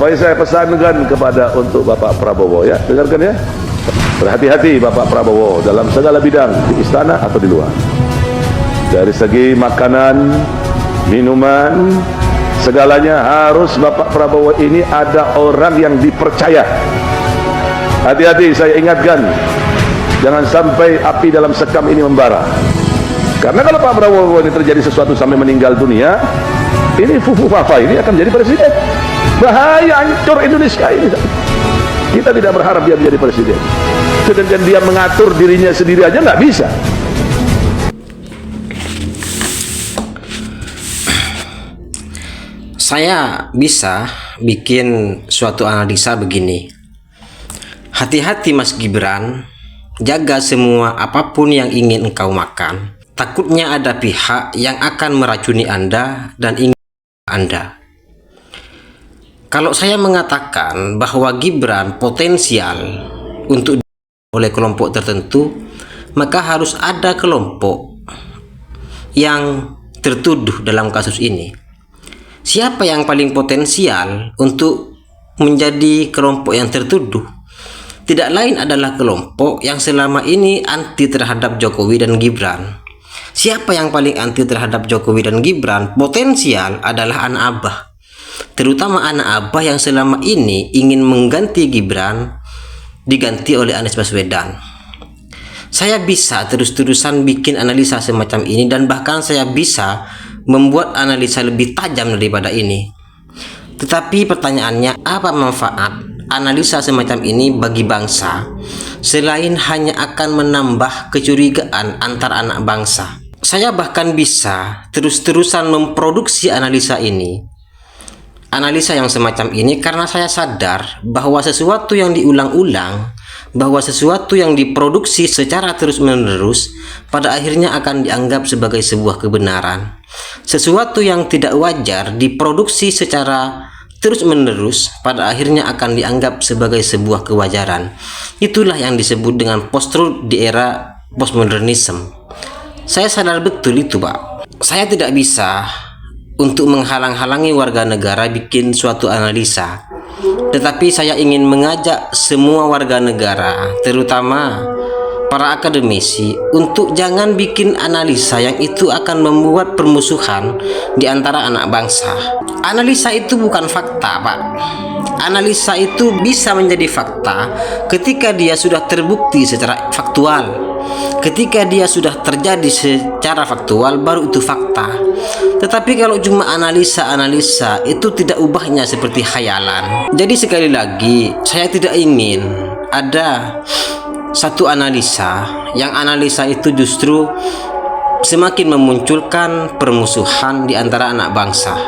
Supaya saya pesankan kepada untuk Bapak Prabowo, ya, dengarkan ya. Berhati-hati Bapak Prabowo dalam segala bidang, di istana atau di luar. Dari segi makanan, minuman, segalanya harus Bapak Prabowo ini ada orang yang dipercaya. Hati-hati, saya ingatkan, jangan sampai api dalam sekam ini membara. Karena kalau Pak Prabowo ini terjadi sesuatu sampai meninggal dunia, ini Fufu Fafa ini akan jadi presiden. Bahaya, hancur Indonesia ini. Kita tidak berharap dia menjadi presiden. Sedangkan dia mengatur dirinya sendiri aja nggak bisa. Saya bisa bikin suatu analisa begini. Hati-hati Mas Gibran, jaga semua apapun yang ingin engkau makan. Takutnya ada pihak yang akan meracuni Anda dan ingin Anda. Kalau saya mengatakan bahwa Gibran potensial untuk oleh kelompok tertentu, maka harus ada kelompok yang tertuduh dalam kasus ini. Siapa yang paling potensial untuk menjadi kelompok yang tertuduh? Tidak lain adalah kelompok yang selama ini anti terhadap Jokowi dan Gibran. Siapa yang paling anti terhadap Jokowi dan Gibran? Potensial adalah anak Abah. Terutama anak Abah yang selama ini ingin mengganti Gibran diganti oleh Anies Baswedan. Saya bisa terus-terusan bikin analisa semacam ini, dan bahkan saya bisa membuat analisa lebih tajam daripada ini. Tetapi pertanyaannya, apa manfaat analisa semacam ini bagi bangsa selain hanya akan menambah kecurigaan antar anak bangsa? Saya bahkan bisa terus-terusan memproduksi analisa ini, analisa yang semacam ini, karena saya sadar bahwa sesuatu yang diulang-ulang, bahwa sesuatu yang diproduksi secara terus-menerus pada akhirnya akan dianggap sebagai sebuah kebenaran. Sesuatu yang tidak wajar diproduksi secara terus-menerus pada akhirnya akan dianggap sebagai sebuah kewajaran. Itulah yang disebut dengan post-truth di era postmodernisme. Saya sadar betul itu, Pak. Saya tidak bisa untuk menghalang-halangi warga negara bikin suatu analisa, tetapi saya ingin mengajak semua warga negara, terutama para akademisi, untuk jangan bikin analisa yang itu akan membuat permusuhan di antara anak bangsa. Analisa itu bukan fakta, Pak. Analisa itu bisa menjadi fakta ketika dia sudah terbukti secara faktual. Ketika dia sudah terjadi secara faktual, baru itu fakta. Tetapi kalau cuma analisa-analisa, itu tidak ubahnya seperti khayalan. Jadi sekali lagi, saya tidak ingin ada satu analisa yang analisa itu justru semakin memunculkan permusuhan di antara anak bangsa.